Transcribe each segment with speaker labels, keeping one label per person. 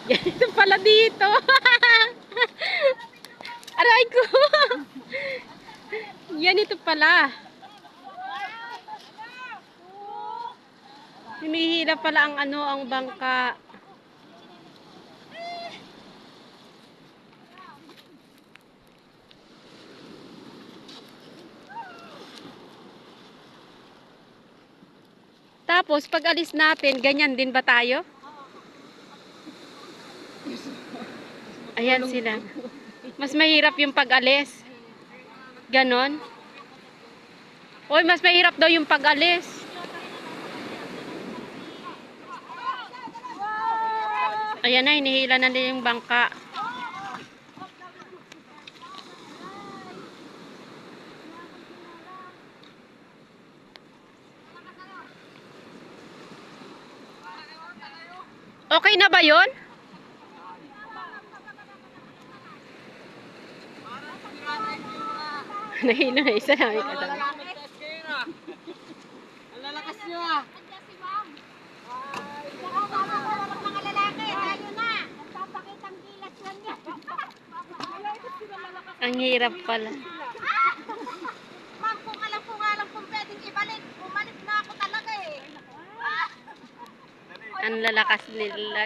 Speaker 1: Ganito pala dito. Aray ko. Yan ito pala. Humihila pala ang ang bangka. Tapos pag alis natin, ganyan din ba tayo? Ayan sila. Mas mahirap yung pag-alis. Ganon. Oy, mas mahirap daw yung pag-alis. Ayan na, hinihila na din yung bangka. Okay na ba yun? Nahilo na isa namin kasama.
Speaker 2: Ang lalakas nyo ah.
Speaker 3: Andiyan si ma'am. Mga lalaki, tayo na. Nagpapakitang gilas lang yan.
Speaker 1: Ang hirap pala.
Speaker 3: Ma'am, kung alam ko nga lang kung pwedeng ibalik, bumalik na ako talaga eh.
Speaker 1: Ang lalakas nila.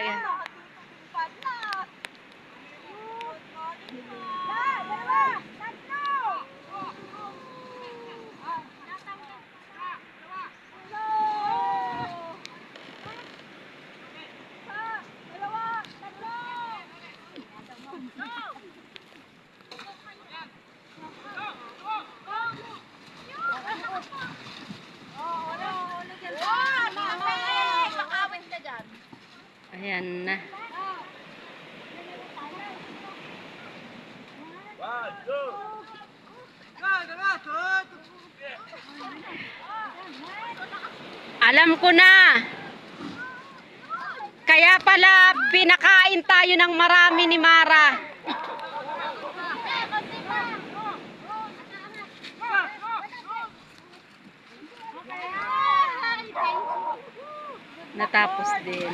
Speaker 1: Ayan na. Alam ko na. Kaya pala pinakain tayo ng marami ni Mara. Natapos din.